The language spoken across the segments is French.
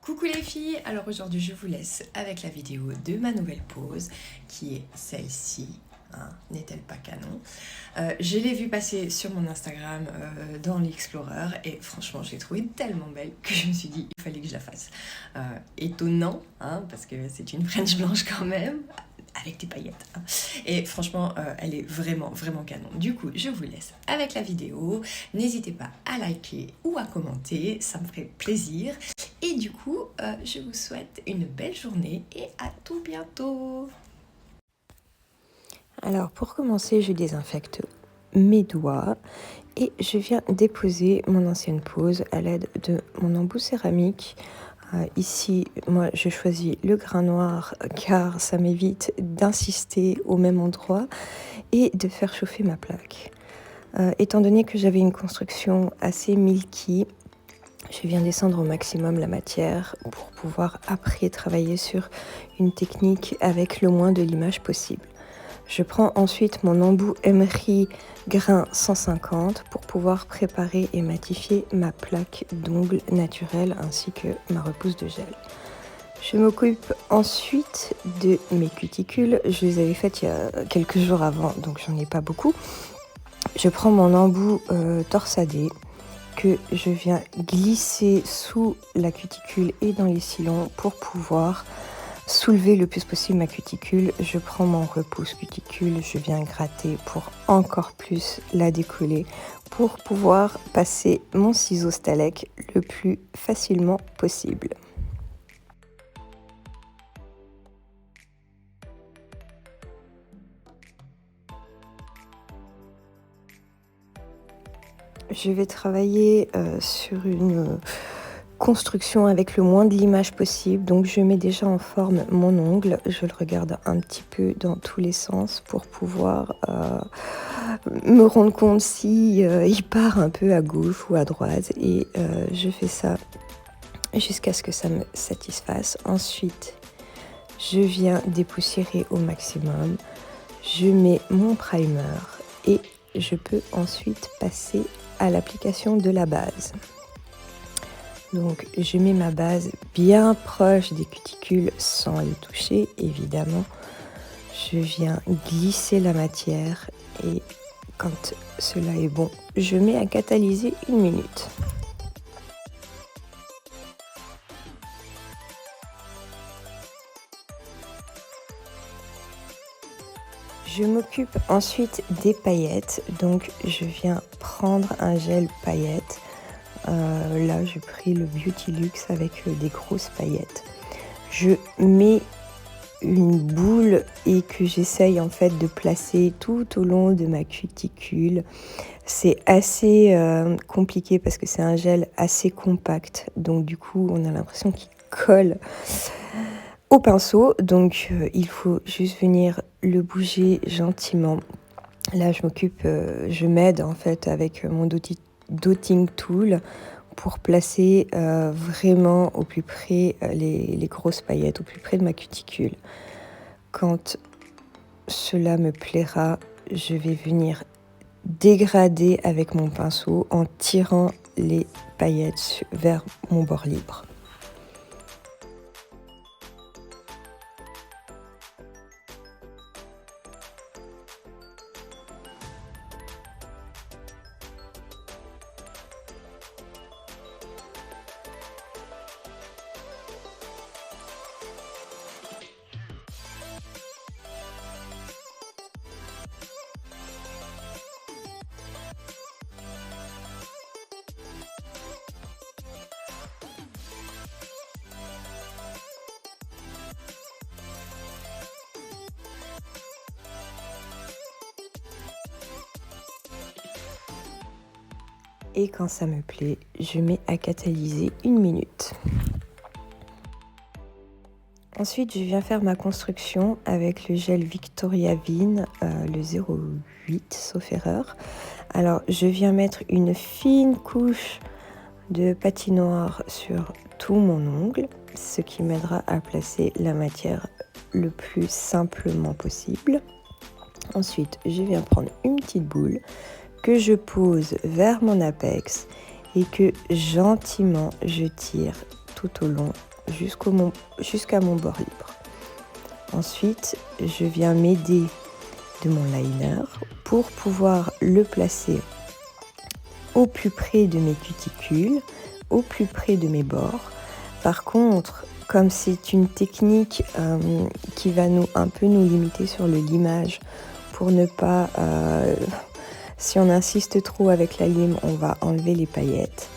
Coucou les filles, alors aujourd'hui je vous laisse avec la vidéo de ma nouvelle pose qui est celle-ci, hein, n'est-elle pas canon. Je l'ai vue passer sur mon Instagram dans l'Explorer et franchement je l'ai trouvée tellement belle que je me suis dit il fallait que je la fasse. Étonnant, hein, parce que c'est une French blanche quand même, avec des paillettes. Hein. Et franchement, elle est vraiment canon. Du coup, je vous laisse avec la vidéo. N'hésitez pas à liker ou à commenter, ça me ferait plaisir. Et du coup, je vous souhaite une belle journée et à tout bientôt. Alors pour commencer, je désinfecte mes doigts et je viens déposer mon ancienne pose à l'aide de mon embout céramique. Ici, moi, je choisis le grain noir car ça m'évite d'insister au même endroit et de faire chauffer ma plaque. Étant donné que j'avais une construction assez milky, je viens descendre au maximum la matière pour pouvoir après travailler sur une technique avec le moins de limage possible. Je prends ensuite mon embout emery grain 150 pour pouvoir préparer et matifier ma plaque d'ongles naturelle ainsi que ma repousse de gel. Je m'occupe ensuite de mes cuticules. Je les avais faites il y a quelques jours avant, donc j'en ai pas beaucoup. Je prends mon embout torsadé que je viens glisser sous la cuticule et dans les sillons pour pouvoir soulever le plus possible ma cuticule. Je prends mon repousse cuticule, je viens gratter pour encore plus la décoller pour pouvoir passer mon ciseau Stalek le plus facilement possible. Je vais travailler sur une construction avec le moins de limage possible, donc je mets déjà en forme mon ongle, je le regarde un petit peu dans tous les sens pour pouvoir me rendre compte si il part un peu à gauche ou à droite et je fais ça jusqu'à ce que ça me satisfasse. Ensuite je viens dépoussiérer au maximum, je mets mon primer et je peux ensuite passer à l'application de la base. Donc je mets ma base bien proche des cuticules sans les toucher évidemment. Je viens glisser la matière et quand cela est bon, je mets à catalyser 1 minute. Je m'occupe ensuite des paillettes, donc je viens prendre un gel paillettes. Là, j'ai pris le Beauty Luxe avec des grosses paillettes. Je mets une boule et que j'essaye en fait de placer tout au long de ma cuticule. C'est assez compliqué parce que c'est un gel assez compact, donc du coup, on a l'impression qu'il colle au pinceau. Donc, il faut juste venir le bouger gentiment. Là, je m'aide en fait avec mon dotting tool pour placer vraiment au plus près les grosses paillettes, au plus près de ma cuticule. Quand cela me plaira, je vais venir dégrader avec mon pinceau en tirant les paillettes vers mon bord libre. Et quand ça me plaît, je mets à catalyser 1 minute. Ensuite, je viens faire ma construction avec le gel Victoria Vin, le 08, sauf erreur. Alors, je viens mettre une fine couche de patinoire sur tout mon ongle, ce qui m'aidera à placer la matière le plus simplement possible. Ensuite, je viens prendre une petite boule que je pose vers mon apex et que gentiment je tire tout au long jusqu'à mon bord libre. Ensuite, je viens m'aider de mon liner pour pouvoir le placer au plus près de mes cuticules, au plus près de mes bords. Par contre, comme c'est une technique qui va un peu nous limiter sur le limage, pour ne pas, si on insiste trop avec la lime, on va enlever les paillettes.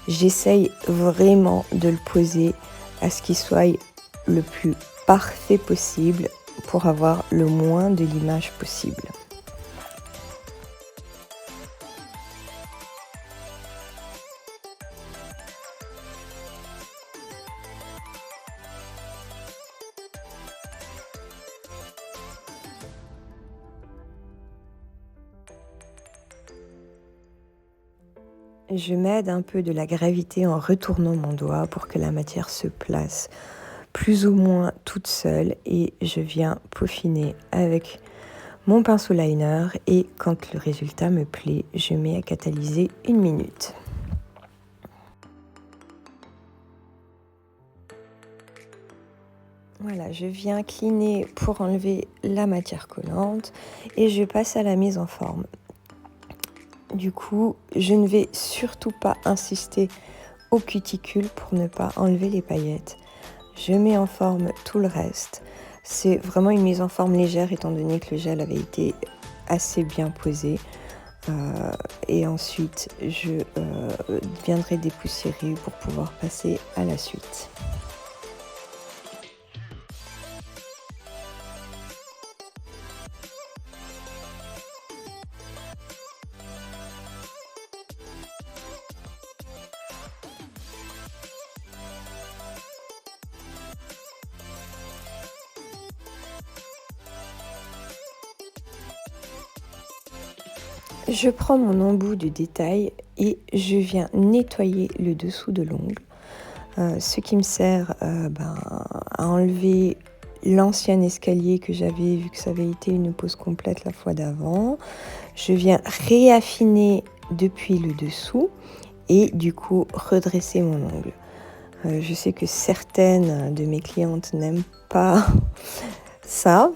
J'essaye vraiment de le poser à ce qu'il soit le plus parfait possible pour avoir le moins de limage possible. Je m'aide un peu de la gravité en retournant mon doigt pour que la matière se place plus ou moins toute seule et je viens peaufiner avec mon pinceau liner et quand le résultat me plaît, je mets à catalyser 1 minute. Voilà, je viens cleaner pour enlever la matière collante et je passe à la mise en forme. Du coup, je ne vais surtout pas insister aux cuticules pour ne pas enlever les paillettes. Je mets en forme tout le reste. C'est vraiment une mise en forme légère étant donné que le gel avait été assez bien posé. Et ensuite, je viendrai dépoussiérer pour pouvoir passer à la suite. Je prends mon embout de détail et je viens nettoyer le dessous de l'ongle, ce qui me sert à enlever l'ancien escalier que j'avais vu que ça avait été une pose complète la fois d'avant. Je viens réaffiner depuis le dessous et du coup redresser mon ongle. Je sais que certaines de mes clientes n'aiment pas ça,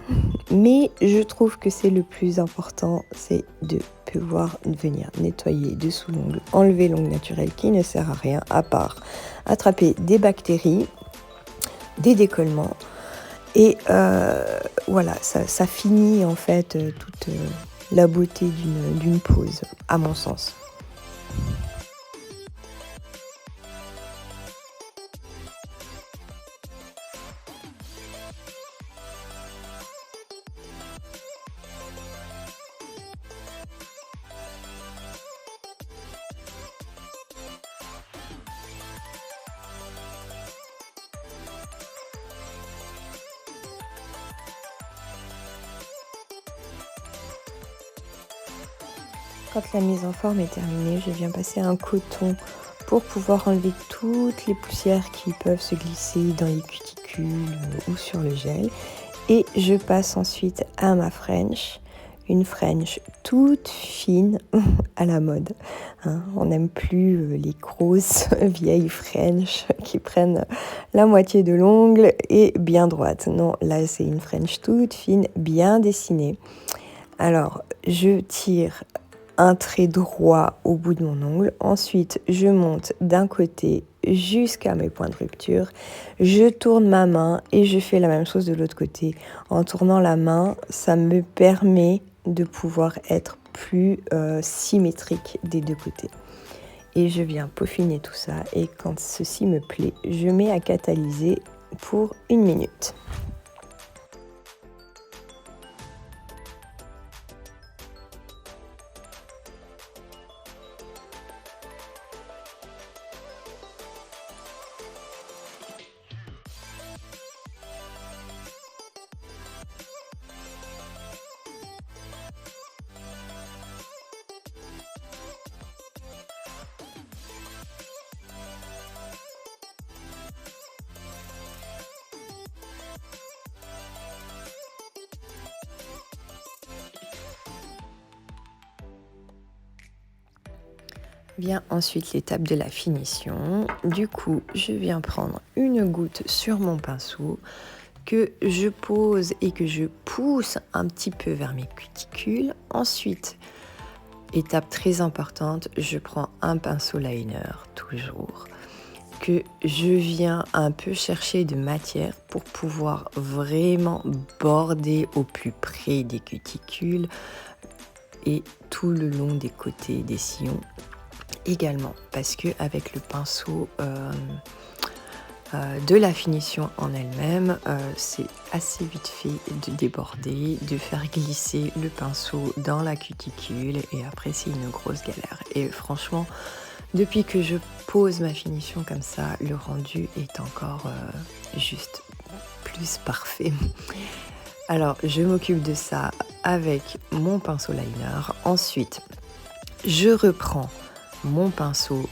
mais je trouve que c'est le plus important, c'est de pouvoir venir nettoyer dessous l'ongle, enlever l'ongle naturel qui ne sert à rien à part attraper des bactéries, des décollements et voilà, ça finit en fait toute la beauté d'une pose à mon sens. Quand la mise en forme est terminée, je viens passer un coton pour pouvoir enlever toutes les poussières qui peuvent se glisser dans les cuticules ou sur le gel. Et je passe ensuite à ma French, une French toute fine à la mode. Hein, on n'aime plus les grosses vieilles French qui prennent la moitié de l'ongle et bien droite. Non, là c'est une French toute fine, bien dessinée. Alors, je tire un trait droit au bout de mon ongle. Ensuite, je monte d'un côté jusqu'à mes points de rupture. Je tourne ma main et je fais la même chose de l'autre côté. En tournant la main, ça me permet de pouvoir être plus symétrique des deux côtés. Et je viens peaufiner tout ça et quand ceci me plaît, je mets à catalyser pour 1 minute. Vient ensuite l'étape de la finition. Du coup, je viens prendre une goutte sur mon pinceau que je pose et que je pousse un petit peu vers mes cuticules. Ensuite, étape très importante, je prends un pinceau liner, toujours, que je viens un peu chercher de matière pour pouvoir vraiment border au plus près des cuticules et tout le long des côtés des sillons également, parce que avec le pinceau de la finition en elle-même, c'est assez vite fait de déborder, de faire glisser le pinceau dans la cuticule et après c'est une grosse galère. Et franchement, depuis que je pose ma finition comme ça, le rendu est encore juste plus parfait. Alors je m'occupe de ça avec mon pinceau liner. Ensuite, je reprends mon pinceau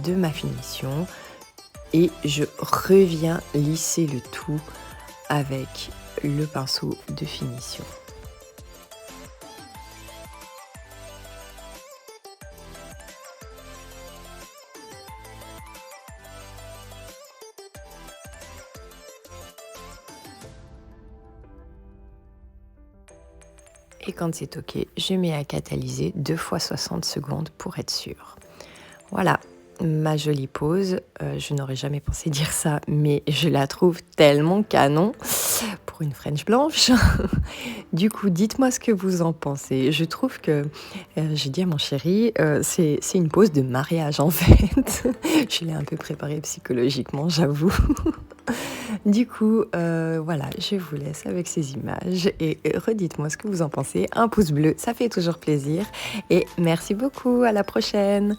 de ma finition et je reviens lisser le tout avec le pinceau de finition. Et quand c'est ok, je mets à catalyser 2 fois 60 secondes pour être sûre. Voilà, ma jolie pose. Je n'aurais jamais pensé dire ça, mais je la trouve tellement canon pour une French blanche. Du coup, dites-moi ce que vous en pensez. Je trouve que, j'ai dit à mon chéri, c'est une pose de mariage en fait. Je l'ai un peu préparée psychologiquement, j'avoue. Du coup, voilà, je vous laisse avec ces images et redites-moi ce que vous en pensez. Un pouce bleu, ça fait toujours plaisir. Et merci beaucoup, à la prochaine.